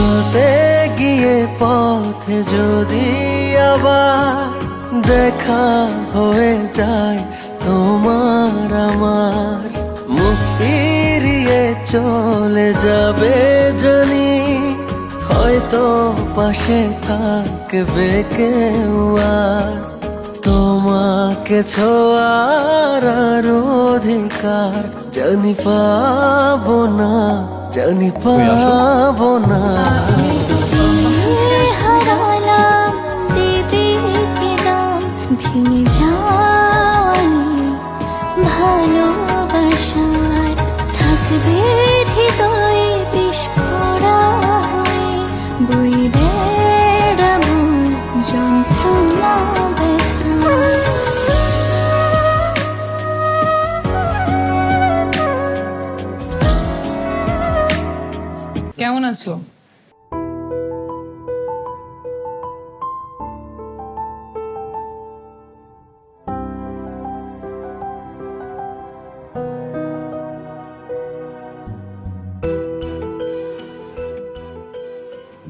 চলতে গিয়ে পথে যদি আবার দেখা হয়ে যায় তোমার আমার, মুখ ফিরিয়ে চলে যাবে জানি, হয়তো পাশে থাকবে কেউ আর। তোমাকে ছোঁয়ার আর অধিকার জানি পাবো না, জানি পাবো না। হারালাম দেবে কে দাম, ভেঙে যায় ভালোবাসার, থাকবে হৃদয়ে বিস্ফোরা হয়ে, বই বেড়াবো যন্ত্রণা ব্যথায়। কেমন আছো?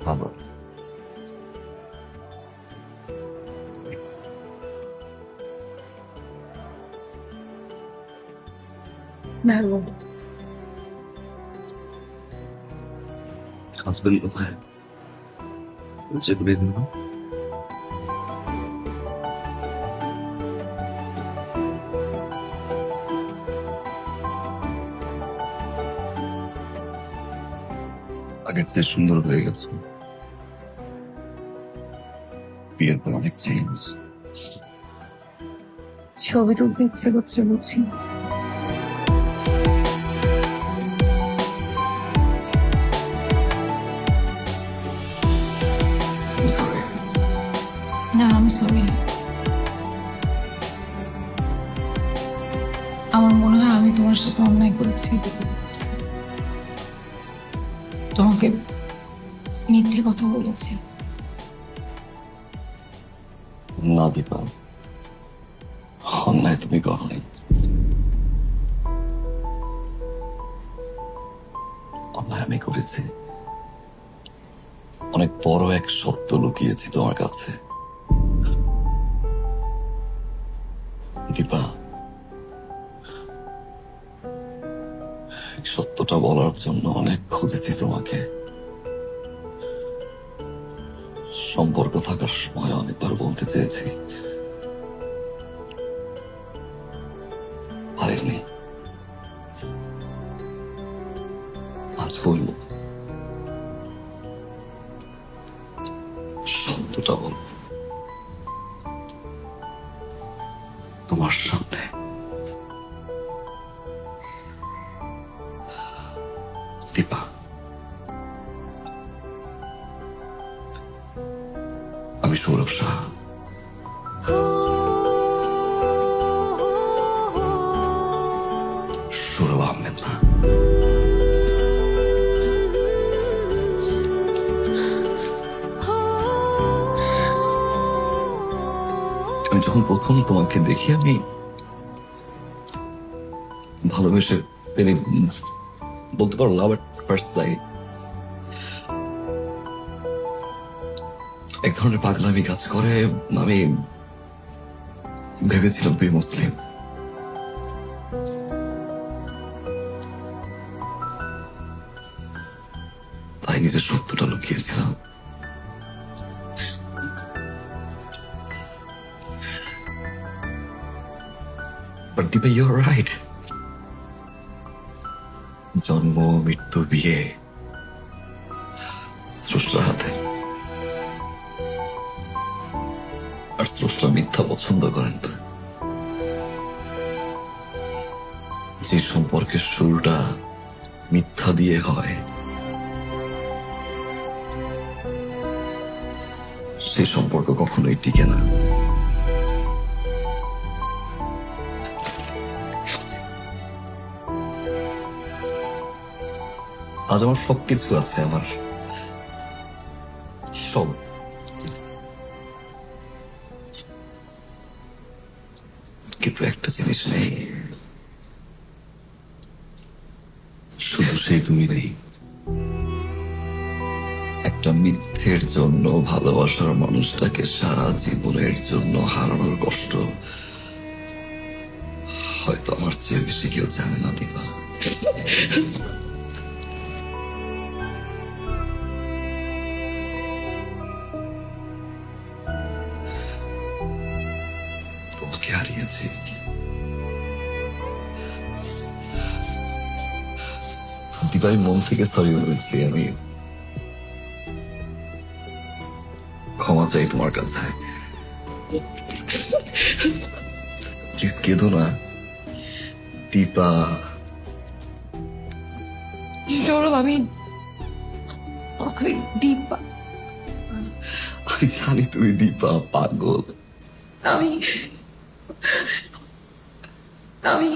ভালো। ভালো। হাজবেন্ড কোথায়? চেক করে দিন। আগের চেয়ে সুন্দর হয়ে গেছে, বিয়ের পর অনেক চেঞ্জ। ছবি তুলতে ইচ্ছে করছে বুঝছি। না, আমি সরি। আমার মনে হয় আমি তোমার সাথে অন্যায় করেছি, তোমাকে মিথ্যে কথা বলেছি। না দীপা, অন্যায় তুমি কখনোই। অন্যায় আমি করেছি, অনেক বড় এক সত্য লুকিয়েছি তোমার কাছে। দীপা, সত্যটা বলার জন্য অনেক খুঁজেছি তোমাকে। সম্পর্ক থাকার সময় অনেকবার বলতে চেয়েছি, পারিনি। আজ বলবো, সত্যটা বলবো তোমার সামনে। দীপা, আমি সৌরভ শাহ। সৌরভ আহমেদ না। আমি যখন প্রথম তোমাকে দেখি, আমি ভালোবেসে পেরে, বলতে পারো লাভ এট ফার্স্ট সাইট। এক ধরনের পাগলামি কাজ করে। আমি ভেবেছিলাম তুই মুসলিম। তাই নিজের সত্যটা লুকিয়েছিলাম। But Deepa, you're right. জন্ম, মৃত্যু, বিয়ে স্রষ্টার হাতে। আর স্রষ্টা মিথ্যা পছন্দ করেন না। যে সম্পর্কের শুরুটা মিথ্যা দিয়ে হয়, সেই সম্পর্ক কখনোই টিকে না। আজ আমার সবকিছু আছে, আমার সব, কিন্তু একটা জিনিস নেই, শুধু সেই তুমি নেই। একটা মিথ্যের জন্য ভালোবাসার মানুষটাকে সারা জীবনের জন্য হারানোর কষ্ট হয়তো আমার চেয়ে বেশি কেউ জানে না দীপা। তোমাকে হারিয়েছি, দীপা আমি মন থেকে সরি বলেছি। আমি ক্ষমা চাই তোমার কাছে। প্লিজ কেঁদো না দীপা। সৌরভ, আমি দীপা, আমি জানি তুমি দীপা পাগল। আমি আমি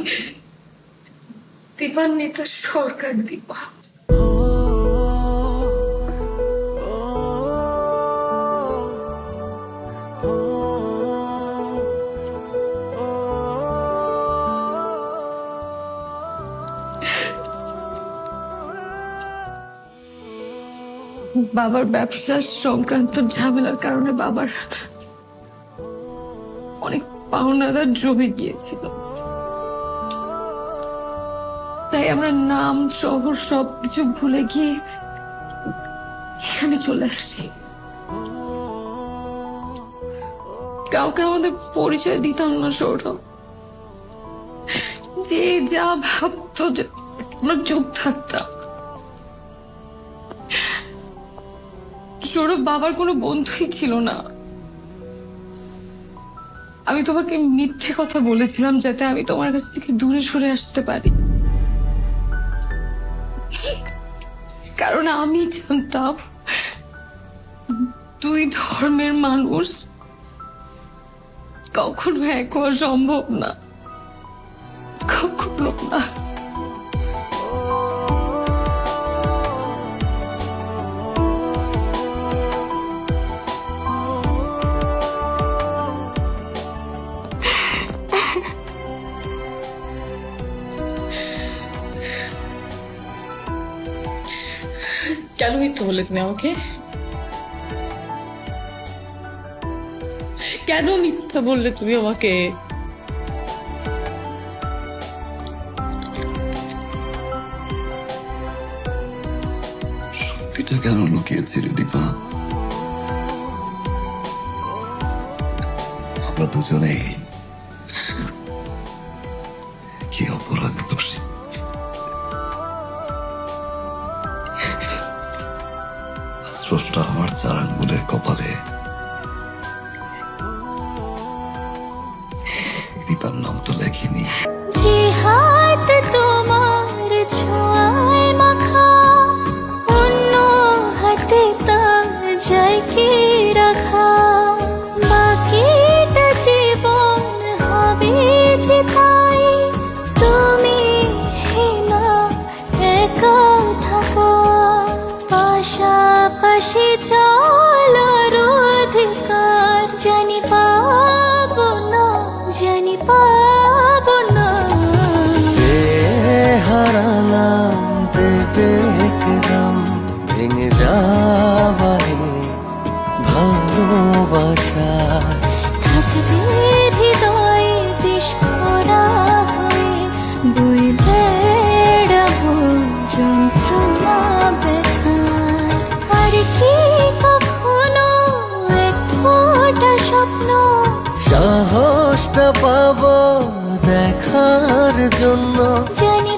দীপান্বিতা সরকার, দীপা। বাবার ব্যবসার সংক্রান্ত ঝামেলার কারণে বাবার অনেক পাওনাদার জমে গিয়েছিল, তাই আমরা নাম শহর সবকিছু ভুলে গিয়ে এখানে চলে আসি। কাউকে আমাদের পরিচয় দিতাম না সৌরভ। যে যা ভাবতো আমরা চুপ থাকতাম। সৌরভ, বাবার কোনো বন্ধুই ছিল না। আমি তোমাকে মিথ্যে কথা বলেছিলাম যাতে আমি তোমার কাছ থেকে দূরে সরে আসতে পারি, কারণ আমি জানতাম দুই ধর্মের মানুষ কখনো এক হওয়া সম্ভব না, কখনো না। কেন মিথ্যা বললে তুমি আমাকে? কেন মিথ্যা বললে তুমি আমাকে? সত্যিটা কেন লুকিয়েছিলে দীপা? আমরা দুজনেই কি অপরাধ দোষী। স্রষ্টা আমার 4 আঙ্গুলের কপালে দীপার নাম তো লেখিনি। যে হাত তোমার ছোঁয়ায় মাখা, অন্য হাতে তা যায় কি রাখা। বাকিটা জীবন হবে যে তাই, তুমি না একা থাকো। পাশাপাশি চলার অধিকার জানি পাবো না, জানি পাবো না। হারালাম দেবে একদম ভেঙে যাওয়ায় ভালোবাসা। থাকবে হৃদয়ে বিস্ফোরা হয়ে, বই বেড়াবো যন্ত্রণা ব্যথার। আর কি কখনো এক ফোঁটা স্বপ্ন সাহসটা পাবো দেখার জন্য জানি